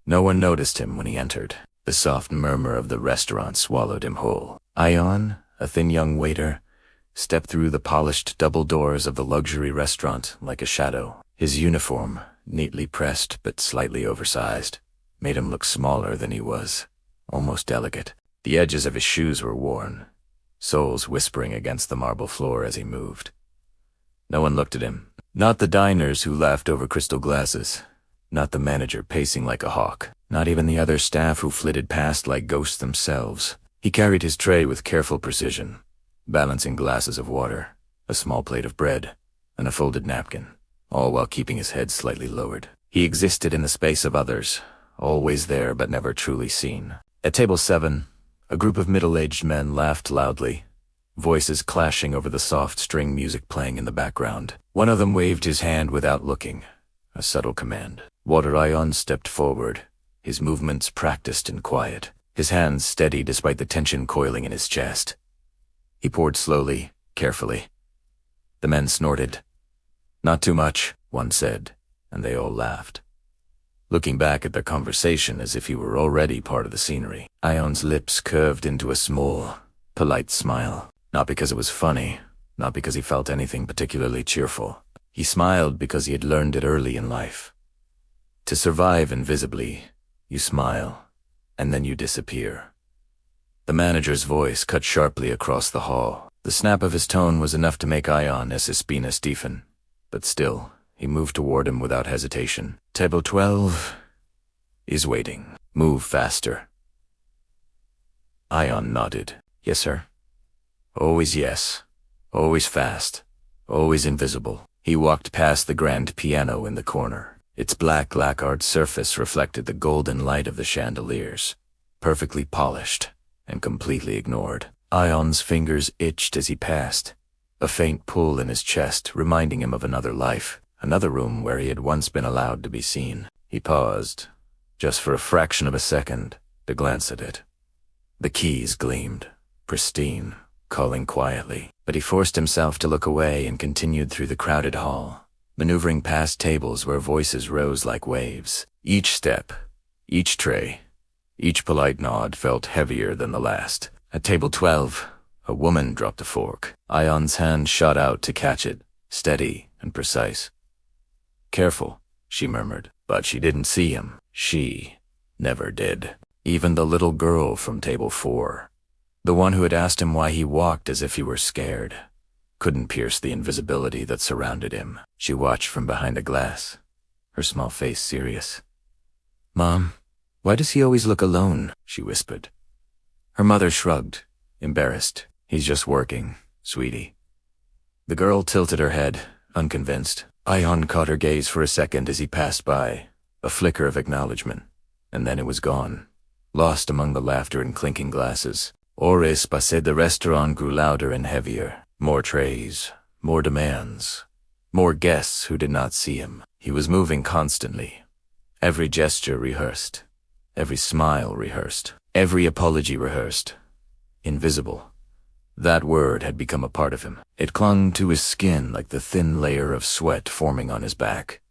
No one noticed him when he entered. The soft murmur of the restaurant swallowed him whole. Ayaan, a thin young waiter, stepped through the polished double doors of the luxury restaurant like a shadow. His uniform, neatly pressed but slightly oversized, made him look smaller than he was, almost delicate. The edges of his shoes were worn, soles whispering against the marble floor as he moved. No one looked at him. Not the diners who laughed over crystal glasses. Not the manager pacing like a hawk. Not even the other staff who flitted past like ghosts themselves. He carried his tray with careful precision, balancing glasses of water, a small plate of bread, and a folded napkin, all while keeping his head slightly lowered. He existed in the space of others, always there but never truly seen. At table 7, a group of middle-aged men laughed loudly, voices clashing over the soft string music playing in the background. One of them waved his hand without looking, a subtle command. Ayaan stepped forward, his movements practiced and quiet, his hands steady despite the tension coiling in his chest. He poured slowly, carefully. The men snorted. "Not too much," one said, and they all laughed, looking back at their conversation as if he were already part of the scenery. Ayaan's lips curved into a small, polite smile. Not because it was funny, not because he felt anything particularly cheerful. He smiled because he had learned it early in life. To survive invisibly, you smile, and then you disappear. The manager's voice cut sharply across the hall. The snap of his tone was enough to make Ayaan Espina stiffen, but still, he moved toward him without hesitation. "Table 12 is waiting. Move faster." Ayaan nodded. "Yes, sir." Always yes, always fast, always invisible. He walked past the grand piano in the corner. Its black lacquered surface reflected the golden light of the chandeliers, perfectly polished and completely ignored. Ayaan's fingers itched as he passed, a faint pull in his chest reminding him of another life, another room where he had once been allowed to be seen. He paused, just for a fraction of a second, to glance at it. The keys gleamed, pristine, calling quietly, but he forced himself to look away and continued through the crowded hall, maneuvering past tables where voices rose like waves. Each step, each tray, each polite nod felt heavier than the last. At table 12, a woman dropped a fork. Ayaan's hand shot out to catch it, steady and precise. "Careful," she murmured, but she didn't see him. She never did. Even the little girl from table 4, the one who had asked him why he walked as if he were scared, couldn't pierce the invisibility that surrounded him. She watched from behind a glass, her small face serious. "Mom, why does he always look alone?" she whispered. Her mother shrugged, embarrassed. "He's just working, sweetie." The girl tilted her head, unconvinced. Ayaan caught her gaze for a second as he passed by, a flicker of acknowledgement, and then it was gone, lost among the laughter and clinking glasses. Horas passé, the restaurant grew louder and heavier. More trays, more demands, more guests who did not see him. He was moving constantly, every gesture rehearsed, every smile rehearsed, every apology rehearsed. Invisible. That word had become a part of him. It clung to his skin like the thin layer of sweat forming on his back.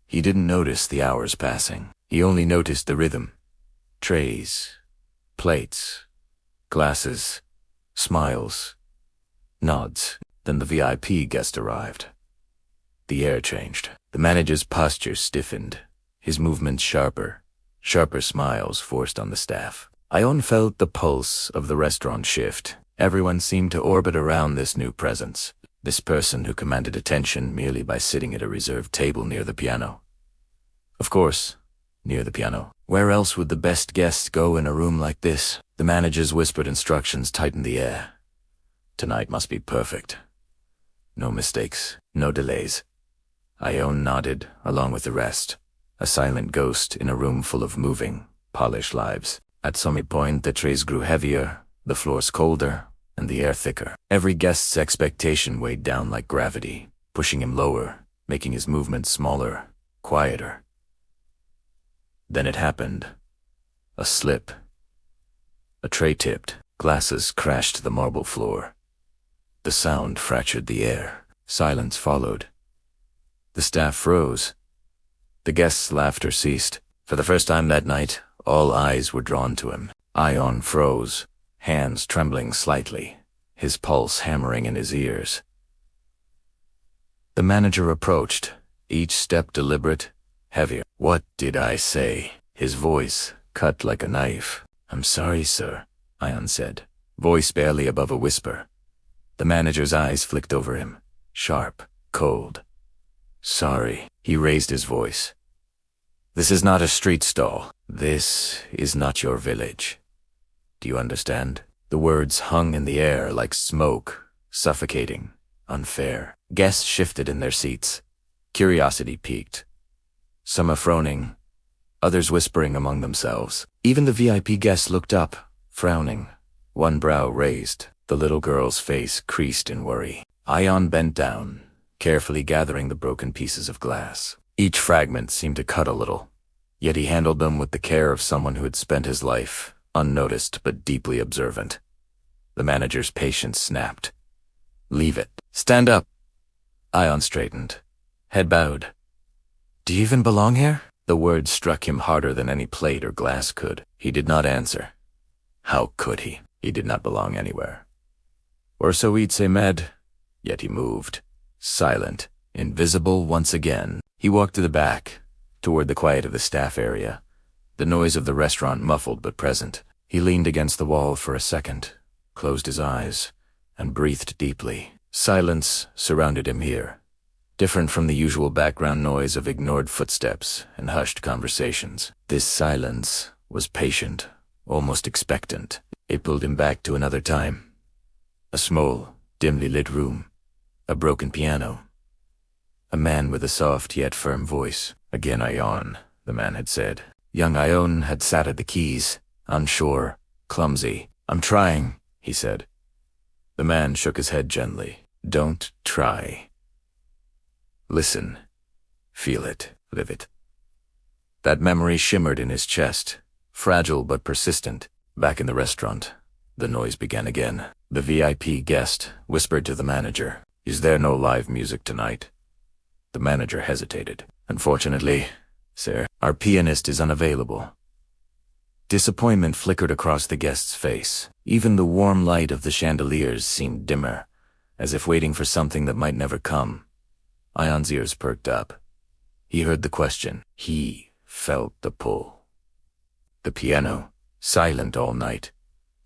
He didn't notice the hours passing. He only noticed the rhythm. Trays, plates, glasses, smiles, nods. Then the VIP guest arrived. The air changed. The manager's posture stiffened, his movements sharper smiles forced on the staff. Ayaan felt the pulse of the restaurant shift. Everyone seemed to orbit around this new presence, this person who commanded attention merely by sitting at a reserved table near the piano. Of course, near the piano. Where else would the best guests go in a room like this? The manager's whispered instructions tightened the air. Tonight must be perfect. No mistakes, no delays. Ayaan nodded, along with the rest, a silent ghost in a room full of moving, polished lives. At some point, the trays grew heavier, the floors colder, and the air thicker. Every guest's expectation weighed down like gravity, pushing him lower, making his movements smaller, quieter. Then it happened. A slip. A tray tipped, glasses crashed to the marble floor. The sound fractured the air. Silence followed. The staff froze. The guests' laughter ceased. For the first time that night, all eyes were drawn to him. Ayaan froze, hands trembling slightly, his pulse hammering in his ears. The manager approached, each step deliberate, heavier. "What did I say?" His voice cut like a knife. "I'm sorry, sir," Ayaan said, voice barely above a whisper. The manager's eyes flicked over him, sharp, cold. "Sorry." He raised his voice. "This is not a street stall. This is not your village. Do you understand?" The words hung in the air like smoke, suffocating, unfair. Guests shifted in their seats. Curiosity piqued. Some affroning, others whispering among themselves. Even the VIP guests looked up, frowning, one brow raised. The little girl's face creased in worry. Ayaan bent down, carefully gathering the broken pieces of glass. Each fragment seemed to cut a little, yet he handled them with the care of someone who had spent his life, unnoticed but deeply observant. The manager's patience snapped. "Leave it. Stand up." Ayaan straightened, head bowed. "Do you even belong here?" The words struck him harder than any plate or glass could. He did not answer. How could he? He did not belong anywhere. Or so he'd say med, yet he moved, silent, invisible once again. He walked to the back, toward the quiet of the staff area, the noise of the restaurant muffled but present. He leaned against the wall for a second, closed his eyes, and breathed deeply. Silence surrounded him here, different from the usual background noise of ignored footsteps and hushed conversations. This silence was patient, almost expectant. It pulled him back to another time. A small, dimly lit room, a broken piano, a man with a soft yet firm voice. "Again, Ayaan," the man had said. Young Ayaan had sat at the keys, unsure, clumsy. "I'm trying," he said. The man shook his head gently. "Don't try. Listen. Feel it. Live it." That memory shimmered in his chest, fragile but persistent. Back in the restaurant, the noise began again. The VIP guest whispered to the manager, "Is there no live music tonight?" The manager hesitated. "Unfortunately, sir, our pianist is unavailable." Disappointment flickered across the guest's face. Even the warm light of the chandeliers seemed dimmer, as if waiting for something that might never come. Ayaan's ears perked up. He heard the question. He felt the pull. The piano, silent all night,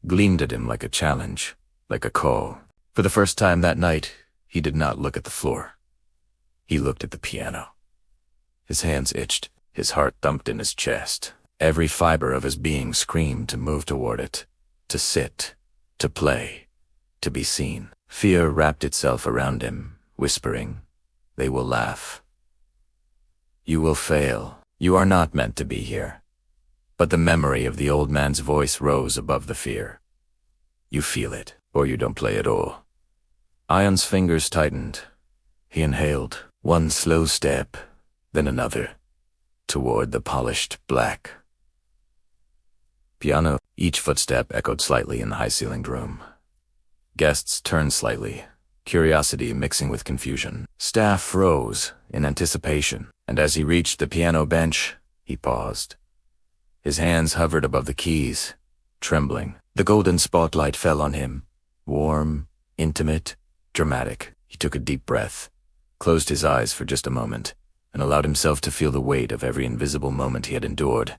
gleamed at him like a challenge, like a call. For the first time that night, he did not look at the floor. He looked at the piano. His hands itched. His heart thumped in his chest. Every fiber of his being screamed to move toward it, to sit, to play, to be seen. Fear wrapped itself around him, whispering, "They will laugh. You will fail. You are not meant to be here." But the memory of the old man's voice rose above the fear. "You feel it, or you don't play at all." Ayaan's fingers tightened. He inhaled, one slow step, then another, toward the polished black. Piano. Each footstep echoed slightly in the high-ceilinged room. Guests turned slightly, curiosity mixing with confusion. Staff froze in anticipation, and as he reached the piano bench, he paused. His hands hovered above the keys, trembling. The golden spotlight fell on him, warm, intimate, dramatic. He took a deep breath, closed his eyes for just a moment, and allowed himself to feel the weight of every invisible moment he had endured,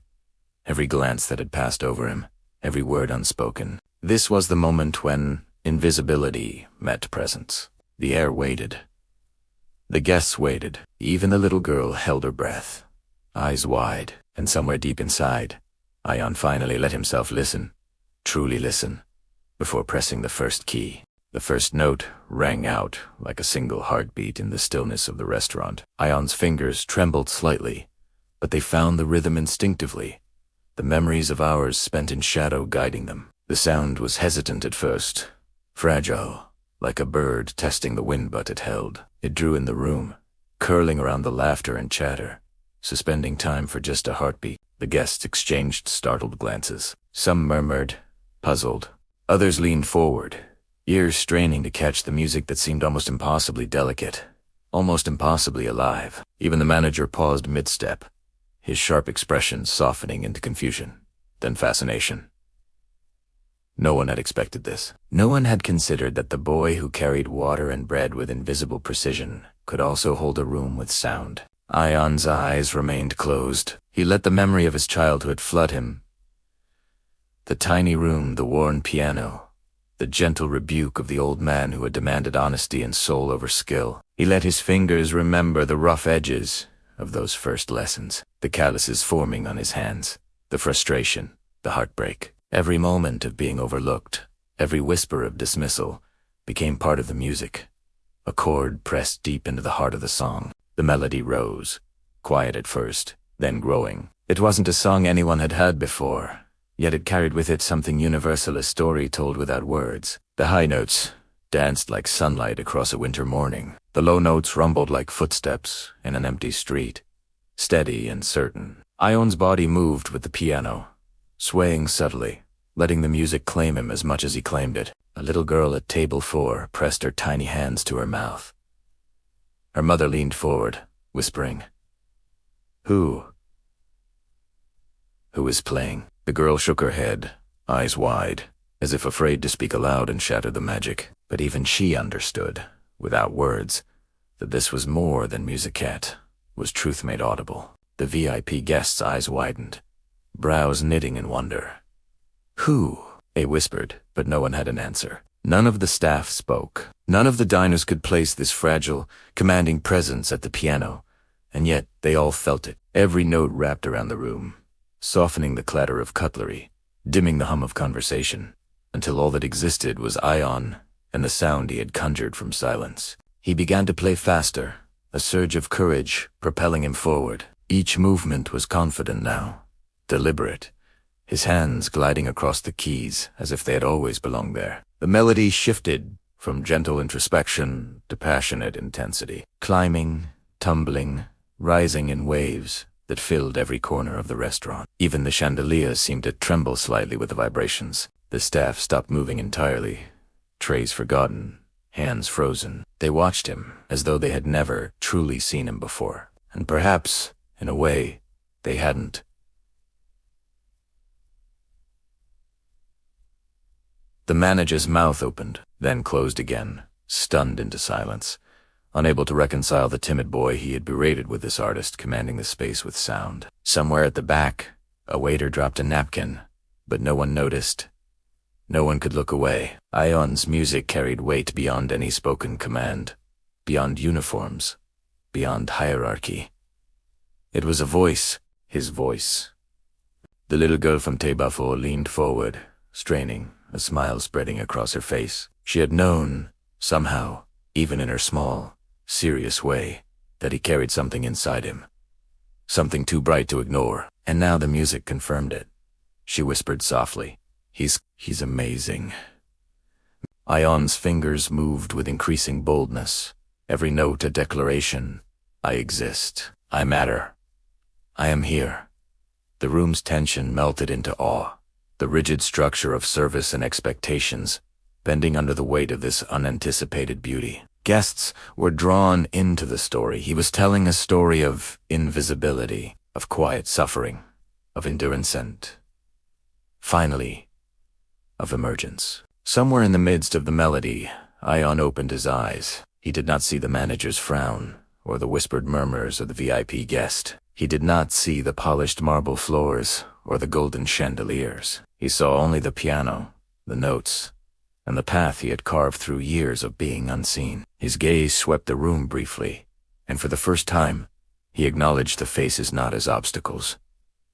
every glance that had passed over him, every word unspoken. This was the moment when invisibility met presence. The air waited. The guests waited. Even the little girl held her breath, eyes wide, and somewhere deep inside, Ayaan finally let himself listen, truly listen, before pressing the first key. The first note rang out like a single heartbeat in the stillness of the restaurant. Ayaan's fingers trembled slightly, but they found the rhythm instinctively, the memories of hours spent in shadow guiding them. The sound was hesitant at first, fragile, like a bird testing the wind butt it held. It drew in the room, curling around the laughter and chatter, suspending time for just a heartbeat. The guests exchanged startled glances. Some murmured, puzzled. Others leaned forward, ears straining to catch the music that seemed almost impossibly delicate, almost impossibly alive. Even the manager paused mid-step, his sharp expression softening into confusion, then fascination. No one had expected this. No one had considered that the boy who carried water and bread with invisible precision could also hold a room with sound. Ayaan's eyes remained closed. He let the memory of his childhood flood him. The tiny room, the worn piano, the gentle rebuke of the old man who had demanded honesty and soul over skill. He let his fingers remember the rough edges of those first lessons, the calluses forming on his hands, the frustration, the heartbreak. Every moment of being overlooked, every whisper of dismissal, became part of the music. A chord pressed deep into the heart of the song. The melody rose, quiet at first, then growing. It wasn't a song anyone had heard before, yet it carried with it something universal, a story told without words. The high notes danced like sunlight across a winter morning. The low notes rumbled like footsteps in an empty street, steady and certain. Ayaan's body moved with the piano, swaying subtly, letting the music claim him as much as he claimed it. A little girl at table 4 pressed her tiny hands to her mouth. Her mother leaned forward, whispering, Who is playing?" The girl shook her head, eyes wide, as if afraid to speak aloud and shatter the magic. But even she understood, without words, that this was more than musicette, was truth made audible. The VIP guest's eyes widened, brows knitting in wonder. "Who?" they whispered, but no one had an answer. None of the staff spoke. None of the diners could place this fragile, commanding presence at the piano, and yet they all felt it. Every note wrapped around the room, softening the clatter of cutlery, dimming the hum of conversation, until all that existed was Ayaan and the sound he had conjured from silence. He began to play faster, a surge of courage propelling him forward. Each movement was confident now, deliberate, his hands gliding across the keys as if they had always belonged there. The melody shifted from gentle introspection to passionate intensity, climbing, tumbling, rising in waves that filled every corner of the restaurant. Even the chandeliers seemed to tremble slightly with the vibrations. The staff stopped moving entirely, trays forgotten, hands frozen. They watched him as though they had never truly seen him before. And perhaps, in a way, they hadn't. The manager's mouth opened, then closed again, stunned into silence, unable to reconcile the timid boy he had berated with this artist commanding the space with sound. Somewhere at the back, a waiter dropped a napkin, but no one noticed. No one could look away. Ayaan's music carried weight beyond any spoken command, beyond uniforms, beyond hierarchy. It was a voice, his voice. The little girl from table 4 leaned forward, straining, a smile spreading across her face. She had known, somehow, even in her small, serious way, that he carried something inside him. Something too bright to ignore, and now the music confirmed it. She whispered softly, He's amazing." Ayaan's fingers moved with increasing boldness, every note a declaration. "I exist. I matter. I am here." The room's tension melted into awe, the rigid structure of service and expectations bending under the weight of this unanticipated beauty. Guests were drawn into the story. He was telling a story of invisibility, of quiet suffering, of endurance and, finally, of emergence. Somewhere in the midst of the melody, Ayaan opened his eyes. He did not see the manager's frown, or the whispered murmurs of the VIP guest. He did not see the polished marble floors, or the golden chandeliers. He saw only the piano, the notes, and the path he had carved through years of being unseen. His gaze swept the room briefly, and for the first time, he acknowledged the faces not as obstacles,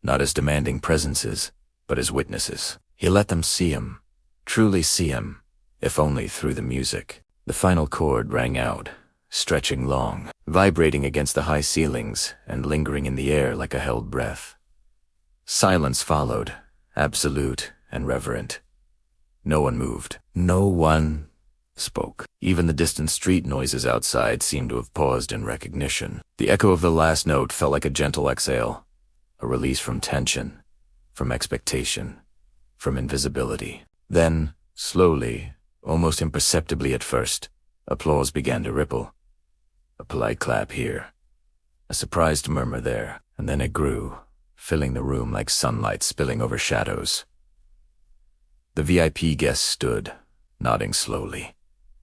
not as demanding presences, but as witnesses. He let them see him, truly see him, if only through the music. The final chord rang out, stretching long, vibrating against the high ceilings and lingering in the air like a held breath. Silence followed, absolute and reverent. No one moved. No one spoke. Even the distant street noises outside seemed to have paused in recognition. The echo of the last note felt like a gentle exhale, a release from tension, from expectation, from invisibility. Then, slowly, almost imperceptibly at first, applause began to ripple. A polite clap here, a surprised murmur there. and then it grew, filling the room like sunlight spilling over shadows. The VIP guest stood, nodding slowly,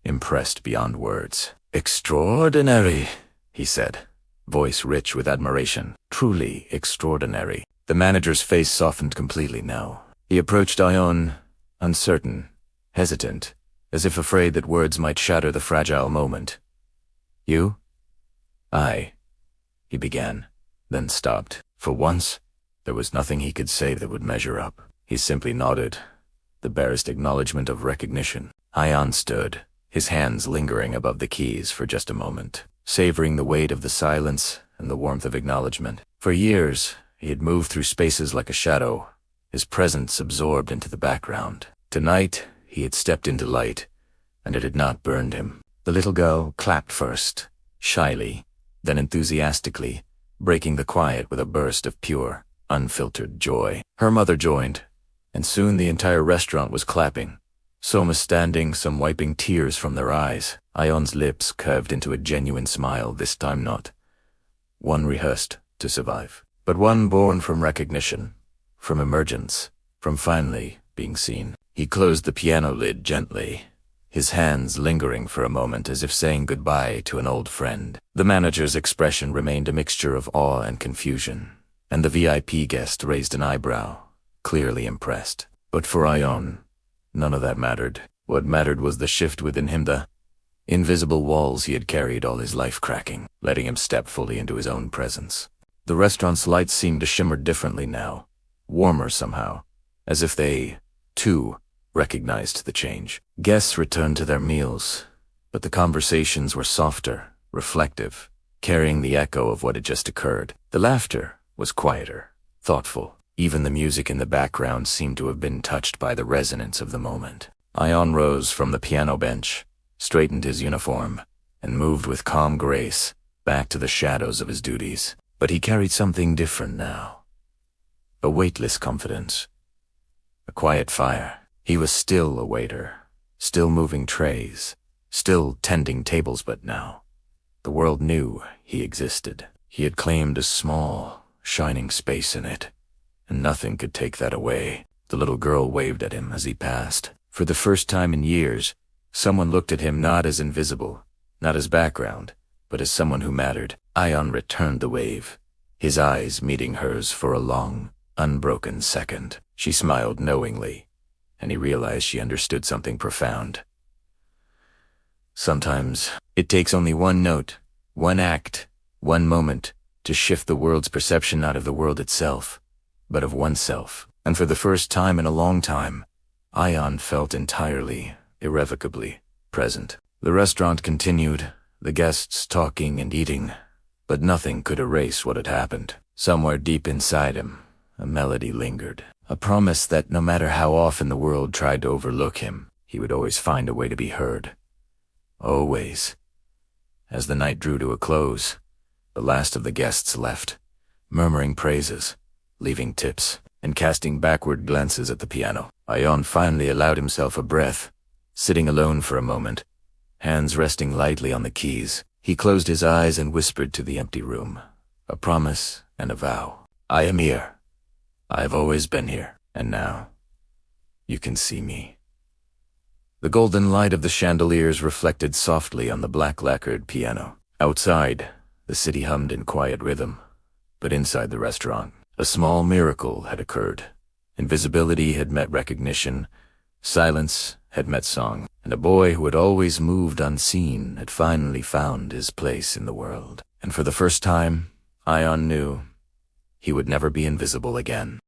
impressed beyond words. "Extraordinary," he said, voice rich with admiration. "Truly extraordinary." The manager's face softened completely now. He approached Ayaan, uncertain, hesitant, as if afraid that words might shatter the fragile moment. "You?" "I," he began, then stopped. For once, there was nothing he could say that would measure up. He simply nodded, the barest acknowledgement of recognition. Ayaan stood, his hands lingering above the keys for just a moment, savoring the weight of the silence and the warmth of acknowledgement. For years, he had moved through spaces like a shadow, his presence absorbed into the background. Tonight, he had stepped into light, and it had not burned him. The little girl clapped first, shyly, then enthusiastically, breaking the quiet with a burst of pure, unfiltered joy. Her mother joined, and soon the entire restaurant was clapping, some standing, some wiping tears from their eyes. Ayaan's lips curved into a genuine smile, this time not one rehearsed to survive, but one born from recognition, from emergence, from finally being seen. He closed the piano lid gently, his hands lingering for a moment as if saying goodbye to an old friend. The manager's expression remained a mixture of awe and confusion, and the VIP guest raised an eyebrow, clearly impressed. But for Ayaan, none of that mattered. What mattered was the shift within him, the invisible walls he had carried all his life cracking, letting him step fully into his own presence. The restaurant's lights seemed to shimmer differently now, warmer somehow, as if they, too, recognized the change. Guests returned to their meals, but the conversations were softer, reflective, carrying the echo of what had just occurred. The laughter was quieter, thoughtful. Even the music in the background seemed to have been touched by the resonance of the moment. Ayaan rose from the piano bench, straightened his uniform, and moved with calm grace back to the shadows of his duties. But he carried something different now. A weightless confidence. A quiet fire. He was still a waiter, still moving trays, still tending tables, but now the world knew he existed. He had claimed a small, shining space in it, and nothing could take that away. The little girl waved at him as he passed. For the first time in years, someone looked at him not as invisible, not as background, but as someone who mattered. Ayaan returned the wave, his eyes meeting hers for a long, unbroken second. She smiled knowingly, and he realized she understood something profound. Sometimes, it takes only one note, one act, one moment to shift the world's perception not of the world itself, but of oneself. And for the first time in a long time, Ayaan felt entirely, irrevocably present. The restaurant continued, the guests talking and eating, but nothing could erase what had happened. Somewhere deep inside him, a melody lingered, a promise that no matter how often the world tried to overlook him, he would always find a way to be heard. Always. As the night drew to a close, the last of the guests left, murmuring praises, leaving tips, and casting backward glances at the piano. Ayaan finally allowed himself a breath, sitting alone for a moment, hands resting lightly on the keys. He closed his eyes and whispered to the empty room, a promise and a vow. "I am here. I have always been here, and now you can see me." The golden light of the chandeliers reflected softly on the black lacquered piano. Outside, the city hummed in quiet rhythm, but inside the restaurant, a small miracle had occurred. Invisibility had met recognition, silence had met song, and a boy who had always moved unseen had finally found his place in the world. And for the first time, Ayaan knew he would never be invisible again.